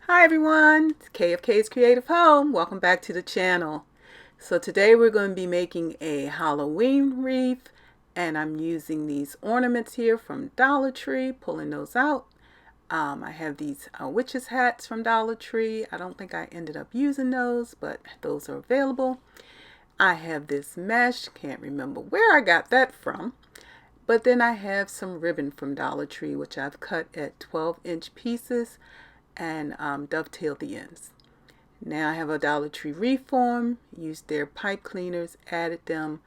Hi everyone, it's KFK's Creative Home. Welcome back to the channel. So today we're going to be making a Halloween wreath, and I'm using these ornaments here from Dollar Tree, pulling those out. I have these witches hats from Dollar Tree. I don't think I ended up using those, but those are available. I have this mesh, can't remember where I got that from. But then I have some ribbon from Dollar Tree, which I've cut at 12-inch pieces and dovetailed the ends. Now I have a Dollar Tree reform, used their pipe cleaners, added them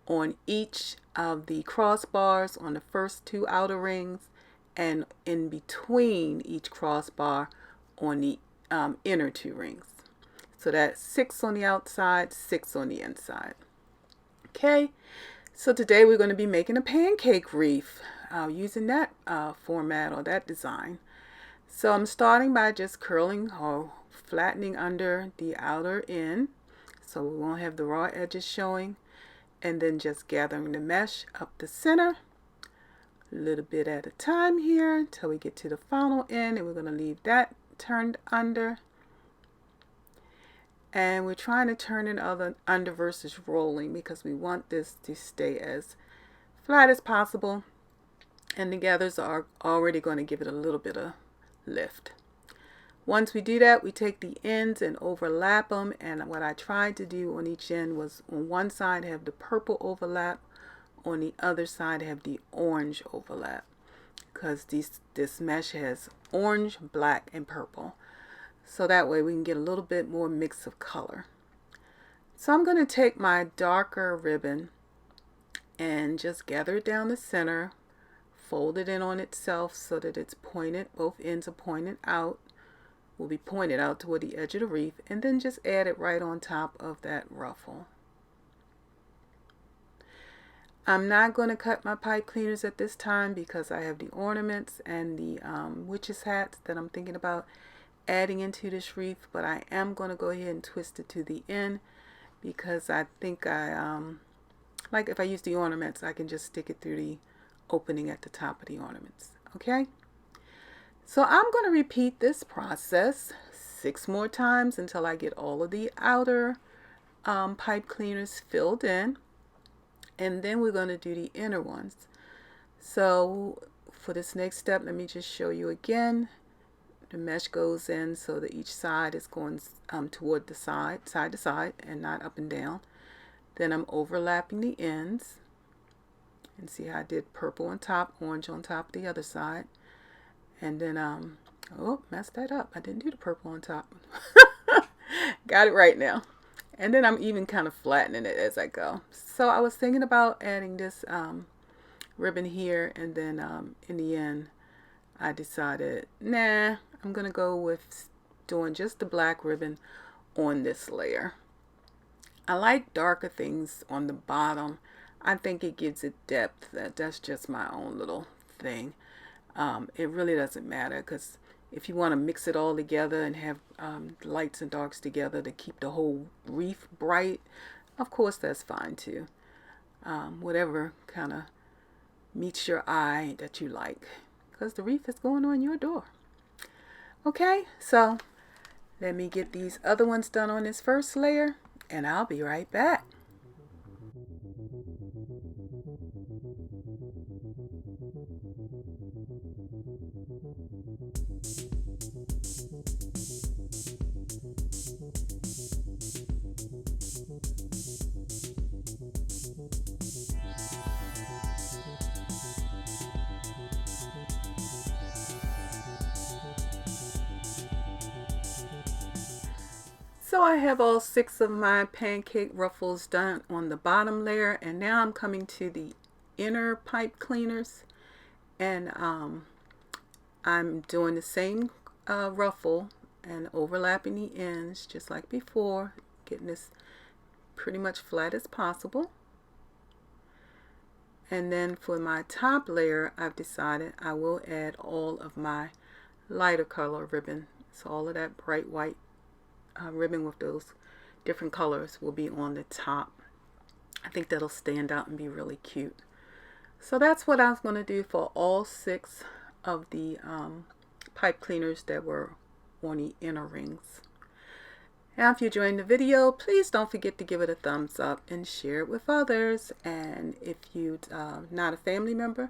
on each of the crossbars on the first two outer rings and in between each crossbar on the inner two rings. So that's 6 on the outside, 6 on the inside. Okay, so today we're going to be making a pancake wreath using that format or that design. So I'm starting by just curling or flattening under the outer end so we won't have the raw edges showing, and then just gathering the mesh up the center a little bit at a time here until we get to the final end, and we're going to leave that turned under. And we're trying to turn it under versus rolling because we want this to stay as flat as possible, and the gathers are already going to give it a little bit of lift. Once we do that, we take the ends and overlap them, and what I tried to do on each end was on one side have the purple overlap, on the other side have the orange overlap, because this mesh has orange, black, and purple, so that way we can get a little bit more mix of color. So I'm going to take my darker ribbon and just gather it down the center, fold it in on itself so that it's pointed, both ends are pointed out, will be pointed out toward the edge of the wreath, and then just add it right on top of that ruffle. I'm not going to cut my pipe cleaners at this time because I have the ornaments and the witches hats that I'm thinking about adding into this wreath, but I am going to go ahead and twist it to the end because I think like if I use the ornaments, I can just stick it through the opening at the top of the ornaments. Okay, so I'm going to repeat this process 6 more times until I get all of the outer pipe cleaners filled in, and then we're going to do the inner ones. So for this next step, let me just show you again. The mesh goes in so that each side is going toward the side to side, and not up and down. Then I'm overlapping the ends. And see how I did purple on top, orange on top of the other side. And then, oh, messed that up. I didn't do the purple on top. Got it right now. And then I'm even kind of flattening it as I go. So I was thinking about adding this ribbon here, and then in the end, I decided, nah, I'm going to go with doing just the black ribbon on this layer. I like darker things on the bottom. I think it gives it depth. That's just my own little thing. It really doesn't matter, because if you want to mix it all together and have lights and darks together to keep the whole wreath bright, of course that's fine too. Whatever kind of meets your eye that you like, because the wreath is going on your door. Okay, so let me get these other ones done on this first layer, and I'll be right back. So I have all 6 of my pancake ruffles done on the bottom layer, and now I'm coming to the inner pipe cleaners, and I'm doing the same ruffle and overlapping the ends just like before, getting this pretty much flat as possible. And then for my top layer, I've decided I will add all of my lighter color ribbon. So all of that bright white ribbon with those different colors will be on the top. I think that'll stand out and be really cute. So that's what I was going to do for all 6 of the pipe cleaners that were on the inner rings. Now, if you're enjoying the video, please don't forget to give it a thumbs up and share it with others. And if you're not a family member,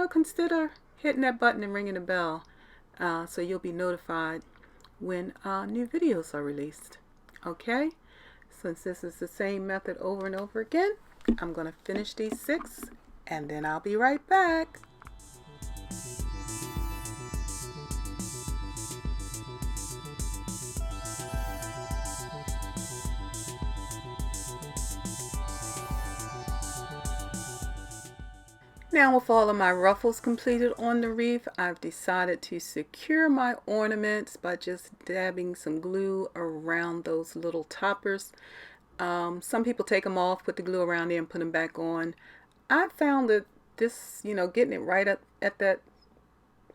consider hitting that button and ringing the bell so you'll be notified when new videos are released. Okay, since this is the same method over and over again, I'm going to finish these 6 and then I'll be right back. Now, with all of my ruffles completed on the wreath, I've decided to secure my ornaments by just dabbing some glue around those little toppers. Some people take them off, put the glue around there and put them back on. I found that this, getting it right up at that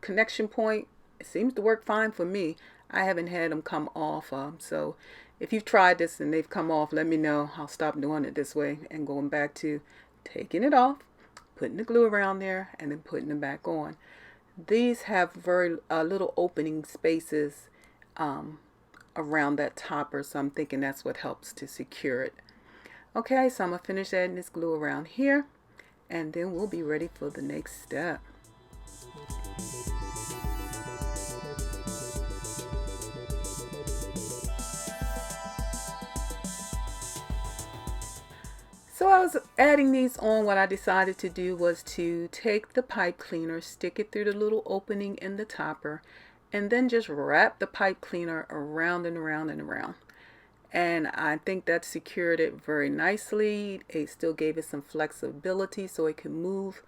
connection point, it seems to work fine for me. I haven't had them come off. So if you've tried this and they've come off, let me know. I'll stop doing it this way and going back to taking it off, putting the glue around there, and then putting them back on. These have very little opening spaces around that topper, so I'm thinking that's what helps to secure it. Okay, so I'm going to finish adding this glue around here, and then we'll be ready for the next step. So I was adding these on. What I decided to do was to take the pipe cleaner, stick it through the little opening in the topper, and then just wrap the pipe cleaner around and around and around. And I think that secured it very nicely. It still gave it some flexibility so it could move.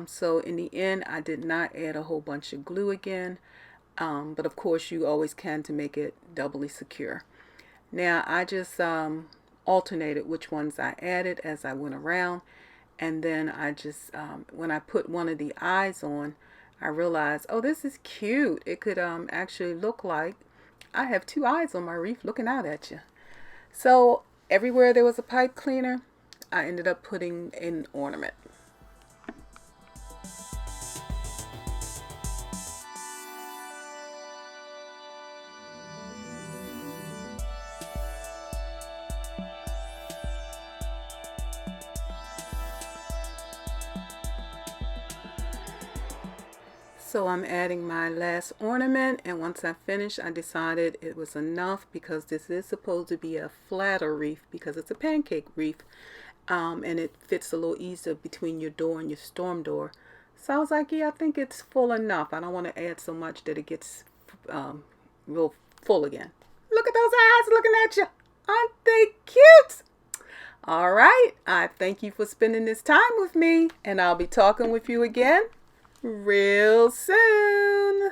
So in the end, I did not add a whole bunch of glue again. But of course, you always can to make it doubly secure. Now, I just alternated which ones I added as I went around, and then I just when I put one of the eyes on, I realized, oh, this is cute. It could actually look like I have 2 eyes on my wreath looking out at you. So everywhere there was a pipe cleaner, I ended up putting an ornament. So I'm adding my last ornament, and once I finished, I decided it was enough because this is supposed to be a flatter wreath because it's a pancake wreath, and it fits a little easier between your door and your storm door. So I was like, yeah, I think it's full enough. I don't want to add so much that it gets real full again. Look at those eyes looking at you. Aren't they cute? All right, I thank you for spending this time with me, and I'll be talking with you again real soon.